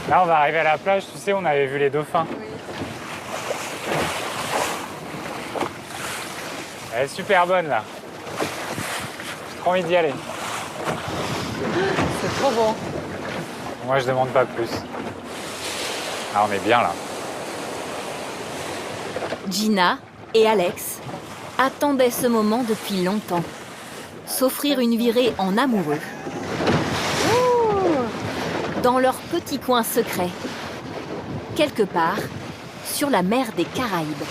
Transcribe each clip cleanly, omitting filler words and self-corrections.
Là, on va arriver à la plage. Tu sais, on avait vu les dauphins. Oui. Elle est super bonne, là. J'ai trop envie d'y aller. C'est trop bon. Moi, je demande pas plus. Ah, on est bien, là. Gina et Alex attendaient ce moment depuis longtemps. S'offrir une virée en amoureux. Dans leur petit coin secret. Quelque part, sur la mer des Caraïbes.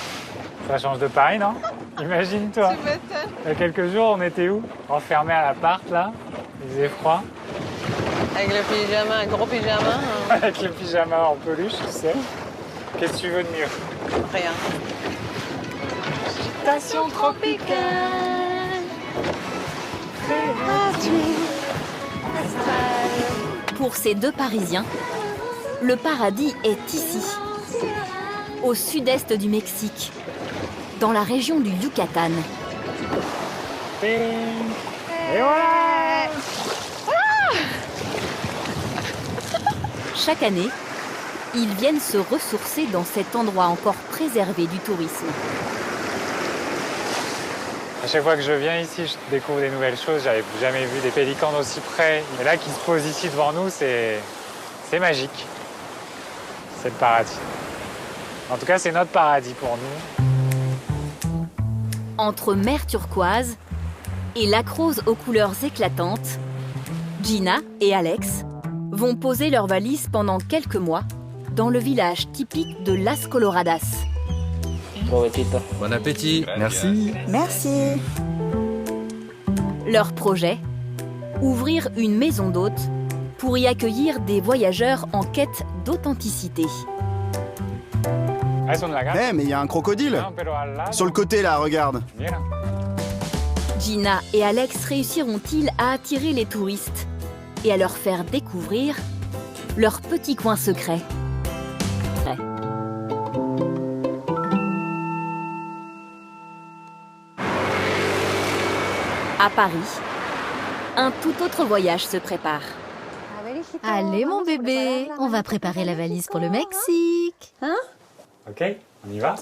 Ça change de Paris, non? Imagine-toi. Tu m'étonnes. Il y a quelques jours, on était où? Enfermés à l'appart, là. Il faisait froid. Avec le pyjama, un gros pyjama. Hein. Avec le pyjama en peluche, tu sais. Qu'est-ce que tu veux de mieux? Rien. Station tropicale. Pour ces deux Parisiens, le paradis est ici, au sud-est du Mexique, dans la région du Yucatan. Et voilà! Chaque année, ils viennent se ressourcer dans cet endroit encore préservé du tourisme. À chaque fois que je viens ici, je découvre des nouvelles choses. J'avais jamais vu des pélicans d'aussi près. Et là, qui se posent ici devant nous, c'est magique. C'est le paradis. En tout cas, c'est notre paradis pour nous. Entre mer turquoise et lac rose aux couleurs éclatantes, Gina et Alex vont poser leurs valises pendant quelques mois dans le village typique de Las Coloradas. Bon appétit. Merci. Merci. Leur projet, ouvrir une maison d'hôtes pour y accueillir des voyageurs en quête d'authenticité. Eh, mais il y a un crocodile. Sur le côté, là, regarde. Gina et Alex réussiront-ils à attirer les touristes et à leur faire découvrir leur petit coin secret? À Paris, un tout autre voyage se prépare. Allez mon bébé, on va préparer la valise pour le Mexique. Hein? Ok, on y va?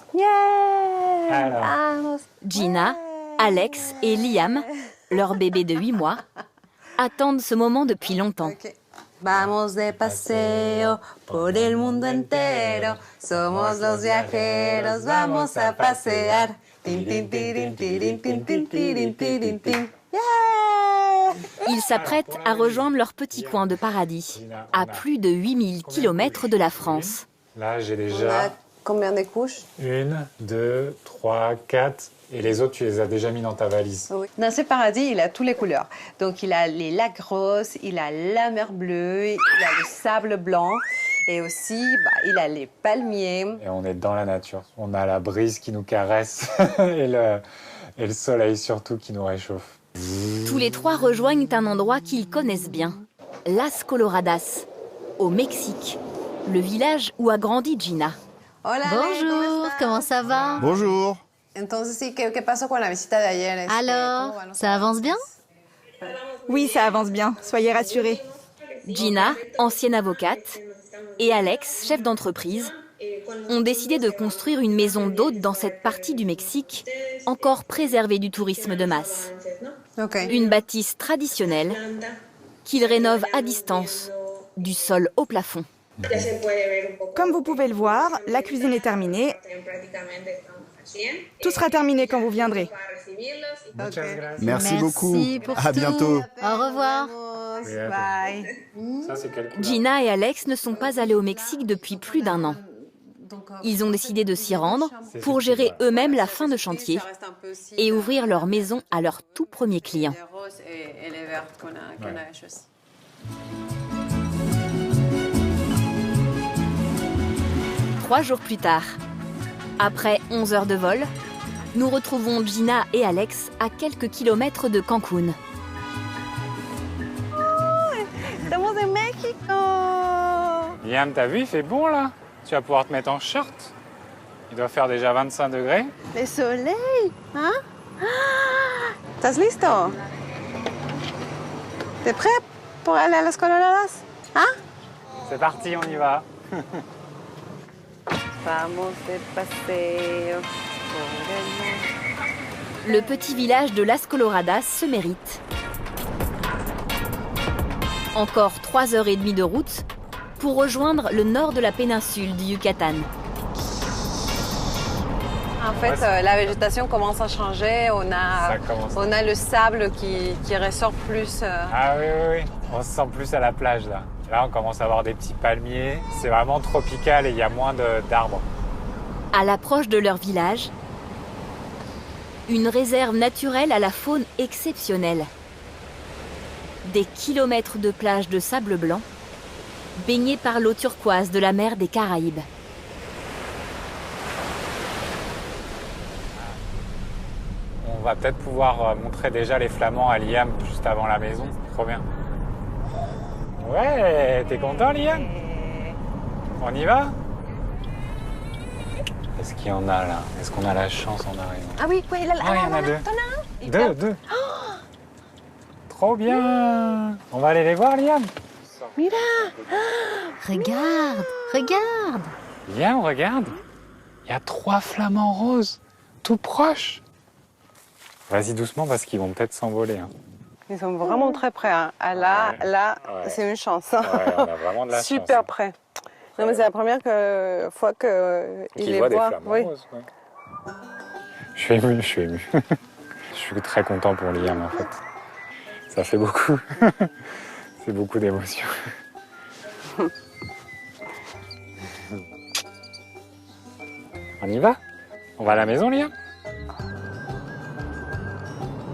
Alors. Gina, Alex et Liam, leur bébé de 8 mois, attendent ce moment depuis longtemps. Okay. Vamos de paseo por el mundo entero. Somos los viajeros, vamos a pasear. Tin, tin, tirin, tirin, tin, tin, tirin, tirin, tin. Yeah! Ils s'apprêtent à rejoindre leur petit coin de paradis, à plus de 8000 km de la France. Là, j'ai On a déjà combien de couches? 1, 2, 3, 4. Et les autres, tu les as déjà mis dans ta valise. Oui. Dans ce paradis, il a toutes les couleurs. Donc, il a les lacs roses, il a la mer bleue, il a le sable blanc. Et aussi, il a les palmiers. Et on est dans la nature. On a la brise qui nous caresse et le soleil surtout qui nous réchauffe. Tous les trois rejoignent un endroit qu'ils connaissent bien, Las Coloradas, au Mexique, le village où a grandi Gina. Hola, Bonjour, comment ça va? Bonjour. Entonces, sí, ¿qué pasó con la visita de ayer? Alors, ça avance bien? Oui, ça avance bien, soyez rassurés. Gina, ancienne avocate, et Alex, chef d'entreprise, ont décidé de construire une maison d'hôtes dans cette partie du Mexique, encore préservée du tourisme de masse. Okay. Une bâtisse traditionnelle qu'ils rénovent à distance, du sol au plafond. Comme vous pouvez le voir, la cuisine est terminée. Tout sera terminé quand vous viendrez. Merci beaucoup. pour À tout. bientôt. Au revoir. Bye. Ça, c'est quelle couleur? Gina et Alex ne sont pas allés au Mexique depuis plus d'1 an. Ils ont décidé de s'y rendre pour gérer eux-mêmes la fin de chantier et ouvrir leur maison à leur tout premier client. Les roses et les verts qu'on a choisis. Trois jours plus tard, après 11 heures de vol, nous retrouvons Gina et Alex à quelques kilomètres de Cancun. Estamos en México. Liam, t'as vu, il fait bon là. Tu vas pouvoir te mettre en short. Il doit faire déjà 25 degrés. Le soleil, hein? ¿Estás listo? ¿T'es prêt pour aller à Las Coloradas? Hein? C'est parti, on y va. Vamos de paseo por el mundo. Le petit village de Las Coloradas se mérite. Encore 3h30 de route pour rejoindre le nord de la péninsule du Yucatan. En fait, la végétation commence à changer. On a le sable qui ressort plus. Ah oui, oui, oui. On se sent plus à la plage là. Là, on commence à avoir des petits palmiers. C'est vraiment tropical et il y a moins d'arbres. À l'approche de leur village, une réserve naturelle à la faune exceptionnelle. Des kilomètres de plages de sable blanc, baignés par l'eau turquoise de la mer des Caraïbes. On va peut-être pouvoir montrer déjà les flamands à Liam juste avant la maison. Trop bien. Ouais, t'es content, Liam? On y va? Est-ce qu'il y en a là? Est-ce qu'on a la chance en arrivant? Ah oui, il y en a deux. Deux. Trop bien. On va aller les voir, Liam? Mira. Regarde. Liam, regarde. Il y a 3 flamants roses, tout proches. Vas-y doucement parce qu'ils vont peut-être s'envoler. Hein. Ils sont vraiment très près. Hein. Ah, là, Ouais. c'est une chance. Ouais, on a vraiment de la chance. Super près. Non, mais c'est la première fois qu'il les voit. Des flamants roses. Ouais. Je suis ému. Je suis très content pour Liam en fait. Ça fait beaucoup. C'est beaucoup d'émotions. On y va? On va à la maison, Liam?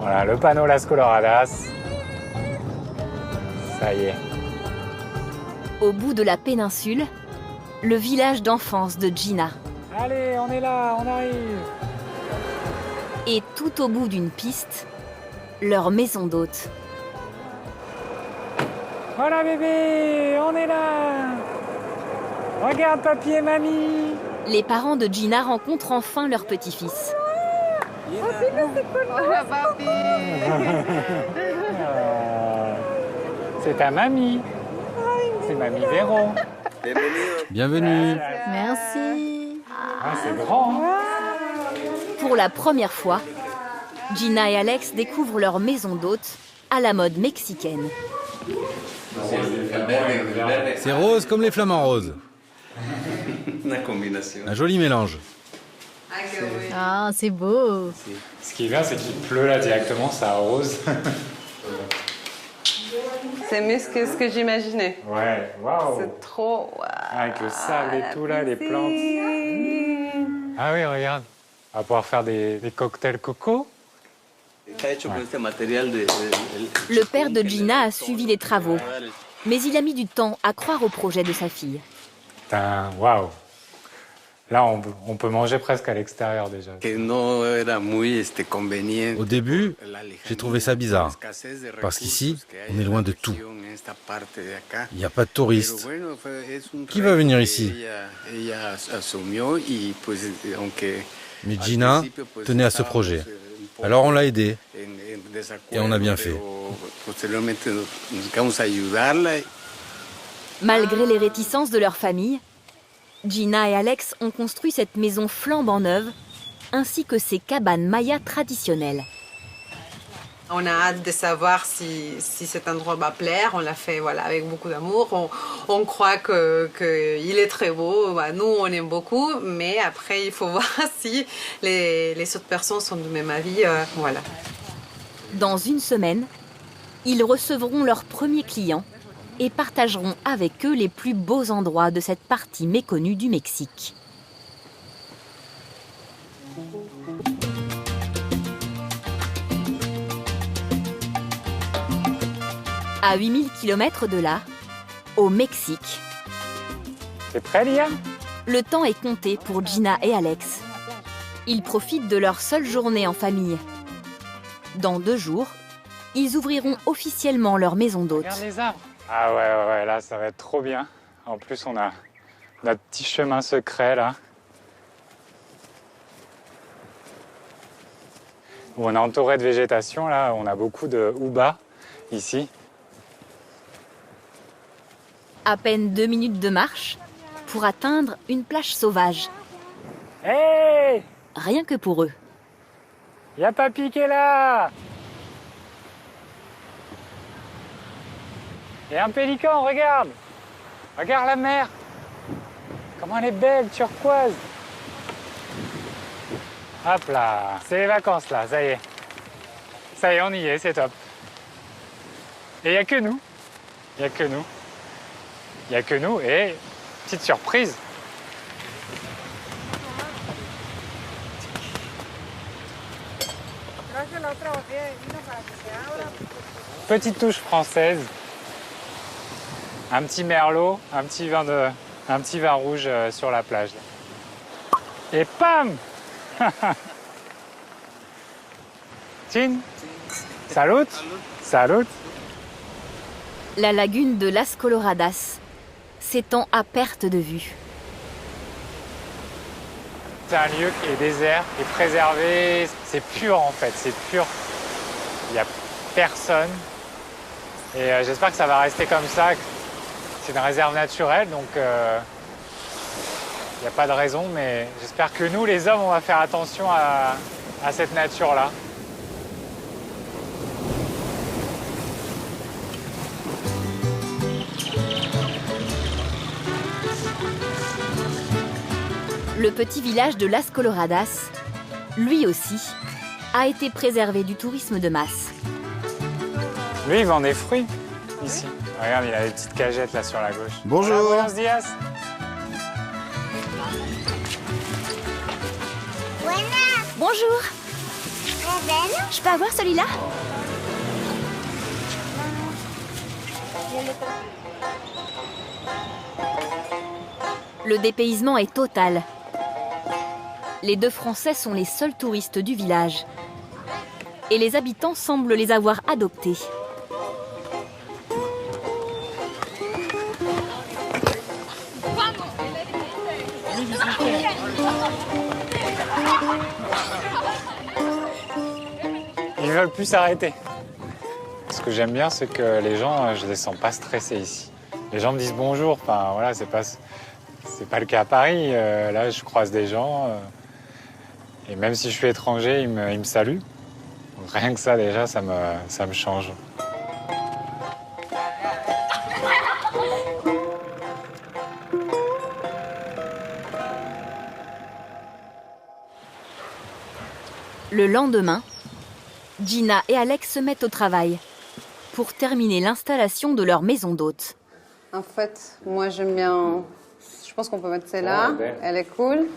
Voilà, le panneau Las Coloradas. Ça y est. Au bout de la péninsule, le village d'enfance de Gina. Allez, on est là, on arrive. Et tout au bout d'une piste, leur maison d'hôte. Voilà bébé, on est là. Regarde papy et mamie. Les parents de Gina rencontrent enfin leur petit-fils. Hola, papi. C'est ta mamie. C'est mamie Véro. Bienvenue. Merci. Ah, c'est grand. Hein? Pour la première fois, Gina et Alex découvrent leur maison d'hôte à la mode mexicaine. C'est rose comme les flamants roses. Un joli mélange. Ah, c'est beau. Ce qui est bien, c'est qu'il pleut là directement, ça arrose. C'est mieux que ce que j'imaginais. Ouais, waouh. C'est trop... Wow. Avec le sable et tout là, les plantes. Ah oui, regarde. On va pouvoir faire des cocktails coco. Le père de Gina a suivi les travaux, mais il a mis du temps à croire au projet de sa fille. Putain, waouh. Là, on peut manger presque à l'extérieur déjà. Au début, j'ai trouvé ça bizarre, parce qu'ici, on est loin de tout. Il n'y a pas de touristes. Qui va venir ici? Mais Gina tenait à ce projet. Alors on l'a aidée, et on a bien fait. Malgré les réticences de leur famille, Gina et Alex ont construit cette maison flambant neuve, ainsi que ces cabanes mayas traditionnelles. On a hâte de savoir si cet endroit va plaire. On l'a fait avec beaucoup d'amour. On croit qu'il est très beau. Nous, on aime beaucoup. Mais après, il faut voir si les autres personnes sont du même avis. Voilà. Dans une semaine, ils recevront leurs premiers clients et partageront avec eux les plus beaux endroits de cette partie méconnue du Mexique. À 8000 km de là, au Mexique. T'es prêt, Liam? Le temps est compté pour Gina et Alex. Ils profitent de leur seule journée en famille. Dans 2 jours, ils ouvriront officiellement leur maison d'hôte. Regarde les arbres. Ah ouais, là, ça va être trop bien. En plus, on a notre petit chemin secret, là. Où on est entouré de végétation, là. On a beaucoup de houba, ici. À peine 2 minutes de marche pour atteindre une plage sauvage. Hey! Rien que pour eux. Y a papy qui est là! Et un pélican, regarde! Regarde la mer! Comment elle est belle, turquoise! Hop là! C'est les vacances là, ça y est. Ça y est, on y est, c'est top. Et il n'y a que nous. Il n'y a que nous. Il n'y a que nous et petite surprise. Petite touche française. Un petit merlot, un petit vin rouge sur la plage. Et pam! Chin! Salut! Salut! La lagune de Las Coloradas s'étend à perte de vue. C'est un lieu qui est désert, qui est préservé. C'est pur en fait, c'est pur. Il n'y a personne. Et j'espère que ça va rester comme ça. C'est une réserve naturelle, donc il n'y a pas de raison. Mais j'espère que nous, les hommes, on va faire attention à cette nature-là. Le petit village de Las Coloradas, lui aussi, a été préservé du tourisme de masse. Lui, il vend des fruits, ici. Regarde, il a des petites cagettes là sur la gauche. Bonjour. Hola, buenos días. Bonjour. Je peux avoir celui-là? Le dépaysement est total. Les 2 Français sont les seuls touristes du village. Et les habitants semblent les avoir adoptés. Ils veulent plus s'arrêter. Ce que j'aime bien, c'est que les gens, je les sens pas stressés ici. Les gens me disent bonjour. Enfin, voilà, c'est pas le cas à Paris. Là, je croise des gens. Et même si je suis étranger, ils me saluent. Donc, rien que ça, déjà, ça me change. Le lendemain, Gina et Alex se mettent au travail pour terminer l'installation de leur maison d'hôte. En fait, moi j'aime bien. Je pense qu'on peut mettre celle-là. Elle est cool.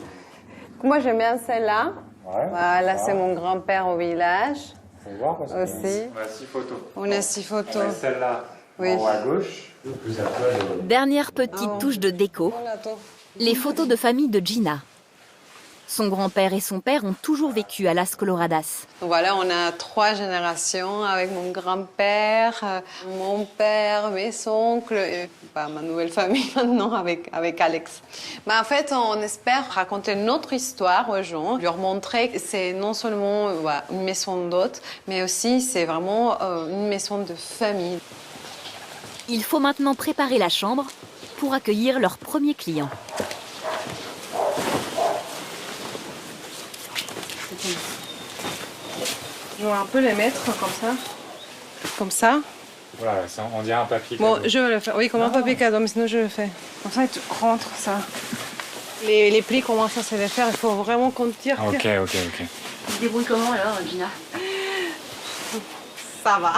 Moi j'aime bien celle-là. Ouais, voilà, c'est mon grand-père au village. Faut voir parce aussi. On a 6 photos. On a 6 photos. Et celle-là, oui. en haut à gauche. Dernière petite touche de déco, les photos de famille de Gina. Son grand-père et son père ont toujours vécu à Las Coloradas. Voilà, on a 3 générations avec mon grand-père, mon père, mes oncles, et ma nouvelle famille maintenant avec Alex. Mais en fait, on espère raconter notre histoire aux gens, leur montrer que c'est non seulement une maison d'hôtes, mais aussi c'est vraiment une maison de famille. Il faut maintenant préparer la chambre pour accueillir leurs premiers clients. Je vais un peu les mettre comme ça. Comme ça. Voilà, on dirait un papier Bon, cadeau. je vais le faire. Oui, comme un papier cadeau, mais sinon je le fais. Comme ça, tu rentres ça. Les plis, comment ça se les faire? Il faut vraiment qu'on tire. Ok. Tu te débrouilles comment alors, Gina? Ça va.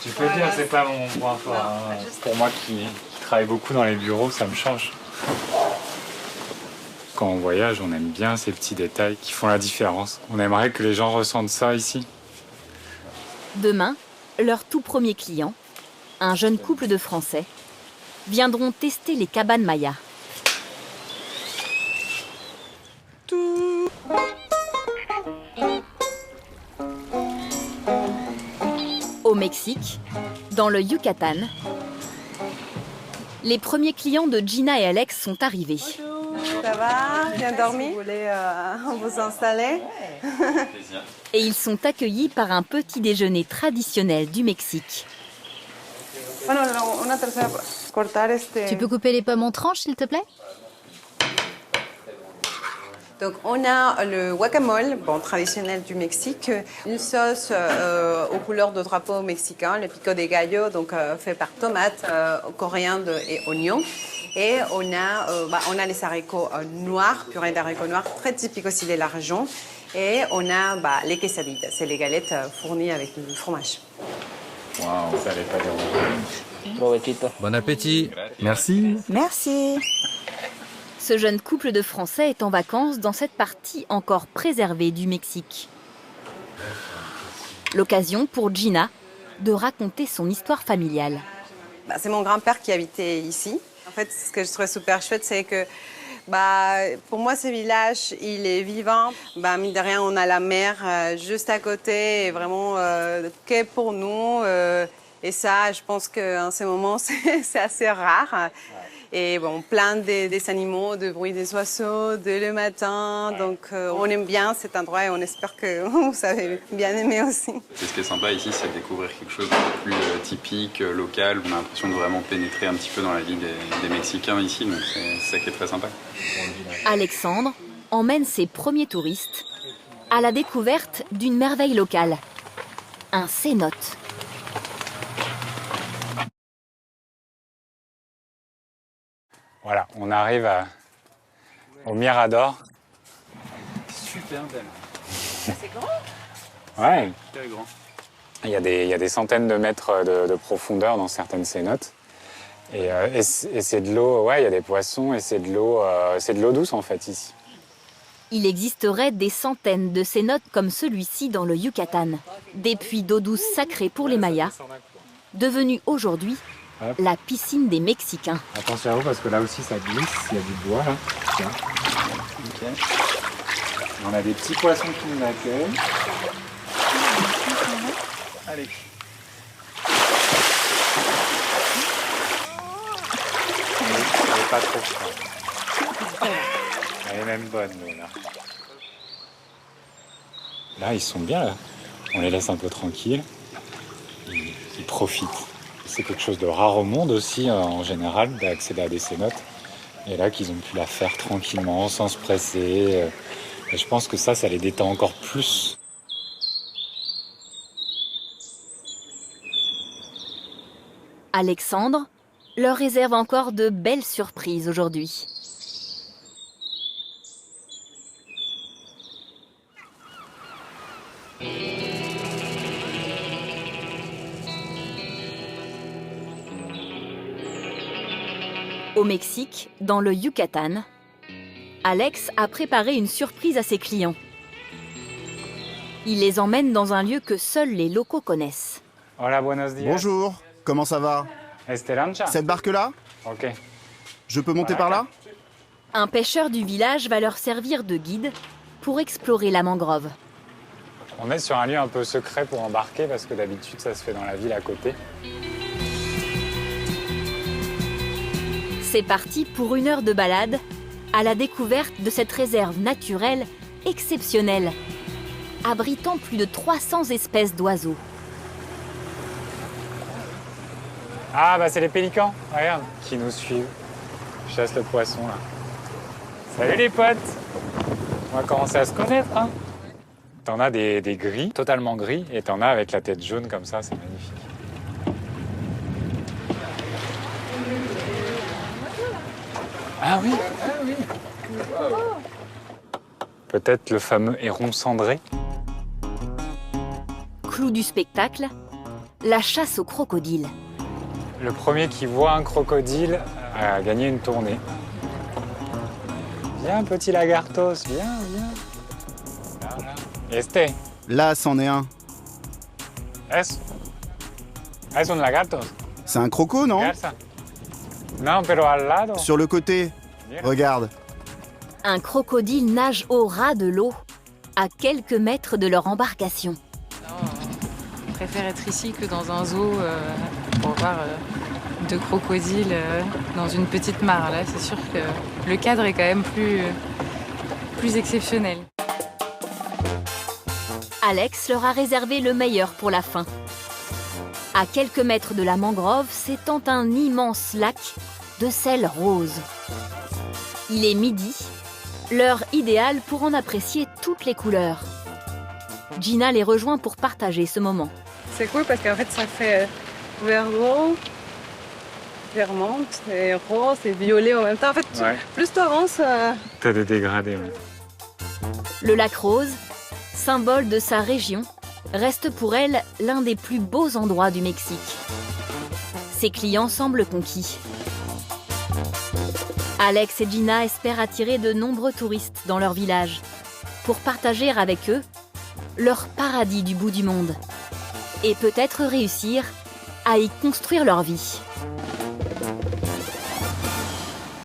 Tu peux dire, c'est pas mon point fort. Hein. Pour moi qui travaille beaucoup dans les bureaux, ça me change. Quand on voyage, on aime bien ces petits détails qui font la différence. On aimerait que les gens ressentent ça ici. Demain, leur tout premier client, un jeune couple de Français, viendront tester les cabanes Maya. Au Mexique, dans le Yucatan, les premiers clients de Gina et Alex sont arrivés. Ça va? Bien dormi? Vous voulez vous installer? Et ils sont accueillis par un petit déjeuner traditionnel du Mexique. Tu peux couper les pommes en tranches, s'il te plaît? Donc on a le guacamole, bon, traditionnel du Mexique, une sauce aux couleurs de drapeau mexicain, le pico de gallo, donc fait par tomates, coriandre et oignons. Et on a les haricots noirs, purée d'haricots noirs, très typique aussi de la région. Et on a les quesadillas, c'est les galettes fournies avec du fromage. Waouh, ça allait pas déranger. Bon appétit. Merci. Merci. Ce jeune couple de Français est en vacances dans cette partie encore préservée du Mexique. L'occasion pour Gina de raconter son histoire familiale. C'est mon grand-père qui habitait ici. En fait, ce que je trouvais super chouette, c'est que pour moi, ce village, il est vivant. Mine de rien, on a la mer juste à côté, et vraiment que pour nous. Et ça, je pense qu'en ce moment, c'est assez rare. Et bon, plein des animaux, de bruit des oiseaux, le matin. Donc, on aime bien cet endroit et on espère que vous avez bien aimé aussi. Et ce qui est sympa ici, c'est de découvrir quelque chose de plus typique, local. On a l'impression de vraiment pénétrer un petit peu dans la vie des Mexicains ici. Donc, c'est ça qui est très sympa. Alexandre emmène ses premiers touristes à la découverte d'une merveille locale, un cénote. Voilà, on arrive au Mirador. Super belle. C'est grand? Ouais, Très grand. il y a des centaines de mètres de profondeur dans certaines cénotes. Et c'est de l'eau, ouais, il y a des poissons et c'est de l'eau douce en fait ici. Il existerait des centaines de cénotes comme celui-ci dans le Yucatan. Des puits d'eau douce sacrés pour les Mayas, devenus aujourd'hui la piscine des Mexicains. Attention à vous parce que là aussi ça glisse, il y a du bois là. Tiens. Okay. On a des petits poissons qui nous accueillent. Allez. Elle est pas trop froide. Elle est même bonne l'eau là. Là ils sont bien là. On les laisse un peu tranquilles. Ils profitent. C'est quelque chose de rare au monde aussi, en général, d'accéder à des cénotes. Et là, qu'ils ont pu la faire tranquillement, sans se presser. Et je pense que ça les détend encore plus. Alexandre leur réserve encore de belles surprises aujourd'hui. Au Mexique, dans le Yucatan, Alex a préparé une surprise à ses clients. Il les emmène dans un lieu que seuls les locaux connaissent. Hola, buenos días. Bonjour, comment ça va? Estelancha. Cette barque-là? Ok. Je peux monter par là? Un pêcheur du village va leur servir de guide pour explorer la mangrove. On est sur un lieu un peu secret pour embarquer parce que d'habitude ça se fait dans la ville à côté. C'est parti pour 1 heure de balade à la découverte de cette réserve naturelle exceptionnelle, abritant plus de 300 espèces d'oiseaux. Ah c'est les pélicans, regarde, qui nous suivent. Je chasse le poisson là. Salut les potes. On va commencer à se connaître, hein. T'en as des gris, totalement gris, et t'en as avec la tête jaune comme ça, c'est magnifique. Ah oui. Peut-être le fameux héron cendré. Clou du spectacle, la chasse au crocodile. Le premier qui voit un crocodile a gagné une tournée. Viens, petit lagartos, viens. Este. Là, c'en est un. Es un lagartos. C'est un croco, non? Regarde ça. Non, pero al lado. Sur le côté. Regarde. Un crocodile nage au ras de l'eau, à quelques mètres de leur embarcation. Je préfère être ici que dans un zoo pour voir 2 crocodiles dans une petite mare. Là, c'est sûr que le cadre est quand même plus exceptionnel. Alex leur a réservé le meilleur pour la fin. À quelques mètres de la mangrove s'étend un immense lac de sel rose. Il est midi, l'heure idéale pour en apprécier toutes les couleurs. Gina les rejoint pour partager ce moment. C'est cool parce qu'en fait ça fait verdon, vermente et rose et violet en même temps. En fait, plus t'avances... T'as des dégradés. Ouais. Le lac Rose, symbole de sa région, reste pour elle l'un des plus beaux endroits du Mexique. Ses clients semblent conquis. Alex et Gina espèrent attirer de nombreux touristes dans leur village pour partager avec eux leur paradis du bout du monde et peut-être réussir à y construire leur vie.